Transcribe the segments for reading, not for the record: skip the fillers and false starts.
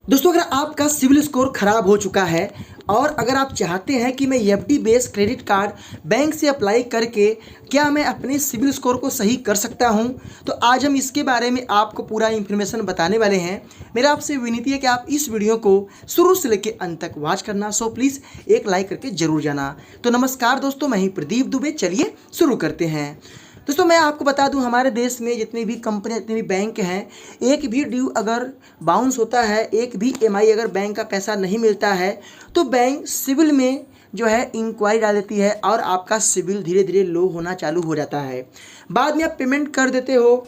दोस्तों, अगर आपका सिविल स्कोर खराब हो चुका है और अगर आप चाहते हैं कि मैं FD based credit card bank से अप्लाई करके क्या मैं अपने सिविल स्कोर को सही कर सकता हूं, तो आज हम इसके बारे में आपको पूरा इन्फॉर्मेशन बताने वाले हैं। मेरा आपसे विनती है कि आप इस वीडियो को शुरू से लेकर अंत तक वॉच करना। सो प्लीज़ एक लाइक करके जरूर जाना। तो नमस्कार दोस्तों, मैं ही प्रदीप दुबे। चलिए शुरू करते हैं। दोस्तों, मैं आपको बता दूं, हमारे देश में जितनी भी कंपनियां, जितने भी बैंक हैं, एक भी ड्यू अगर बाउंस होता है, एक भी ईएमआई अगर बैंक का पैसा नहीं मिलता है, तो बैंक सिविल में जो है इंक्वायरी डाल देती है और आपका सिविल धीरे धीरे लो होना चालू हो जाता है। बाद में आप पेमेंट कर देते हो,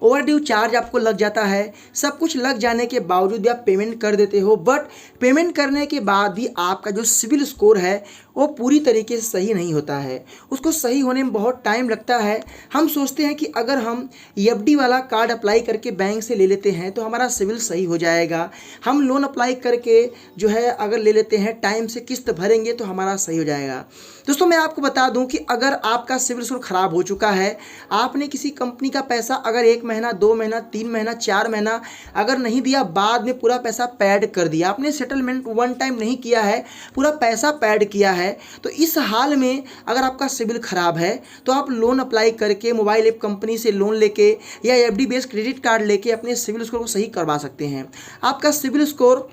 ओवरड्यू चार्ज आपको लग जाता है, सब कुछ लग जाने के बावजूद भी आप पेमेंट कर देते हो, बट पेमेंट करने के बाद भी आपका जो सिविल स्कोर है वो पूरी तरीके से सही नहीं होता है। उसको सही होने में बहुत टाइम लगता है। हम सोचते हैं कि अगर हम एफडी वाला कार्ड अप्लाई करके बैंक से ले लेते हैं तो हमारा सिविल सही हो जाएगा। हम लोन अप्लाई करके जो है अगर ले लेते हैं, टाइम से किस्त भरेंगे तो हमारा सही हो जाएगा। दोस्तों, मैं आपको बता दूं कि अगर आपका सिविल स्कोर खराब हो चुका है, आपने किसी कंपनी का पैसा अगर 1 महीना, 2 महीना, 3 महीना, 4 महीना अगर नहीं दिया, बाद में पूरा पैसा पैड कर दिया, आपने सेटलमेंट वन टाइम नहीं किया है, पूरा पैसा पैड किया है, तो इस हाल में अगर आपका सिविल खराब है तो आप लोन अप्लाई करके मोबाइल ऐप कंपनी से लोन लेके या एफडी बेस्ड क्रेडिट कार्ड लेके अपने सिविल स्कोर को सही करवा सकते हैं। आपका सिविल स्कोर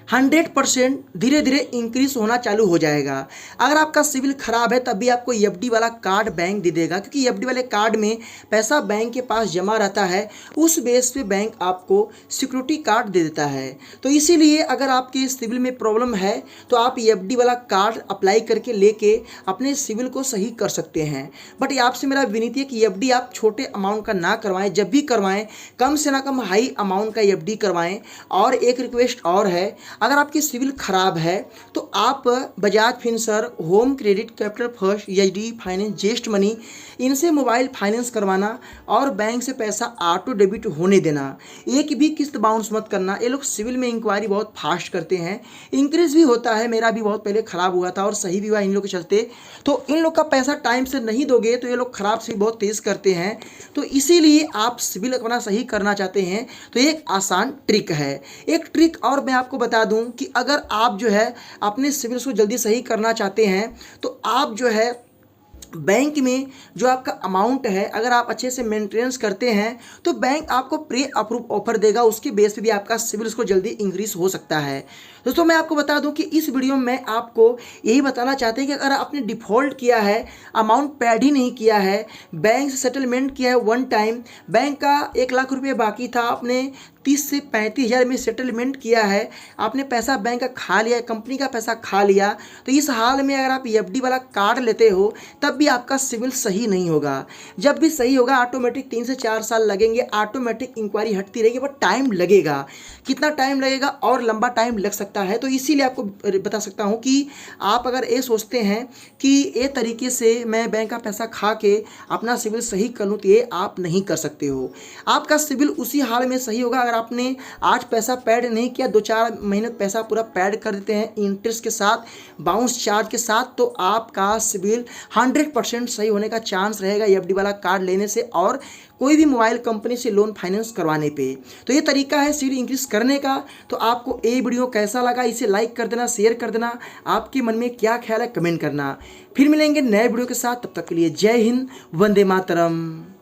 100% धीरे धीरे इंक्रीज होना चालू हो जाएगा। अगर आपका सिविल खराब है तब भी आपको एफडी वाला कार्ड बैंक दे देगा, क्योंकि एफडी वाले कार्ड में पैसा बैंक के पास जमा रहता है, उस बेस पे बैंक आपको सिक्योरिटी कार्ड दे देता है। तो इसीलिए अगर आपके सिविल में प्रॉब्लम है तो आप एफडी वाला कार्ड अप्लाई करके लेके अपने सिविल को सही कर सकते हैं। बट ये आपसे मेरा विनती है कि एफडी आप छोटे अमाउंट का ना करवाएं, जब भी करवाएं कम से ना कम हाई अमाउंट का एफडी करवाएं। और एक रिक्वेस्ट और है, अगर आपकी सिविल खराब है तो आप Bajaj Finserv, home credit, capital first, HD finance, zest money, इनसे मोबाइल फाइनेंस करवाना और बैंक से पैसा ऑटो डेबिट होने देना। एक भी किस्त बाउंस मत करना। ये लोग सिविल में इंक्वायरी बहुत फास्ट करते हैं, इंक्रीज भी होता है। मेरा भी बहुत पहले खराब हुआ था और सही भी हुआ इन लोग के चलते। तो इन लोग का पैसा टाइम से नहीं दोगे तो ये लोग खराब से बहुत तेज़ करते हैं। तो इसीलिए आप सिविल अपना सही करना चाहते हैं तो एक आसान ट्रिक है। एक ट्रिक और मैं आपको बता दूं कि अगर आप जो है अपने सिविल को जल्दी सही करना चाहते हैं तो आप जो है बैंक में जो आपका अमाउंट है, अगर आप अच्छे से मेंटेनेंस करते हैं तो बैंक आपको प्री अप्रूव ऑफर देगा। उसके बेस पे भी आपका सिविल स्कोर जल्दी इंक्रीज हो सकता है। दोस्तों, मैं आपको बता दूं कि इस वीडियो में आपको यही बताना चाहते हैं कि अगर आपने डिफ़ॉल्ट किया है, अमाउंट पैड ही नहीं किया है, बैंक से सेटलमेंट किया है वन टाइम, बैंक का 1 लाख रुपये बाकी था, आपने 30 से 35 हज़ार में सेटलमेंट किया है, आपने पैसा बैंक का खा लिया, कंपनी का पैसा खा लिया, तो इस हाल में अगर आप एफडी वाला कार्ड लेते हो तब भी आपका सिविल सही नहीं होगा। जब भी सही होगा ऑटोमेटिक 3 से 4 साल लगेंगे, ऑटोमेटिक इंक्वायरी हटती रहेगी, बट टाइम लगेगा। कितना टाइम लगेगा? और लंबा टाइम लग सकता है। तो इसीलिए आपको बता सकता हूँ कि आप अगर ये सोचते हैं कि ये तरीके से मैं बैंक का पैसा खा के अपना सिविल सही कर लूँ, तो ये आप नहीं कर सकते हो। आपका सिविल उसी हाल में सही होगा अगर आपने आज पैसा पैड नहीं किया, 2-4 महीने पैसा पूरा पैड कर देते हैं इंटरेस्ट के साथ, बाउंस चार्ज के साथ, तो आपका सिविल 100% सही होने का चांस रहेगा एफडी वाला कार्ड लेने से और कोई भी मोबाइल कंपनी से लोन फाइनेंस करवाने पे। तो ये तरीका है सिविल इंक्रीज करने का। तो आपको ये वीडियो कैसा लगा, इसे लाइक कर देना, शेयर कर देना, आपके मन में क्या ख्याल है कमेंट करना। फिर मिलेंगे नए वीडियो के साथ, तब तक के लिए जय हिंद, वंदे मातरम।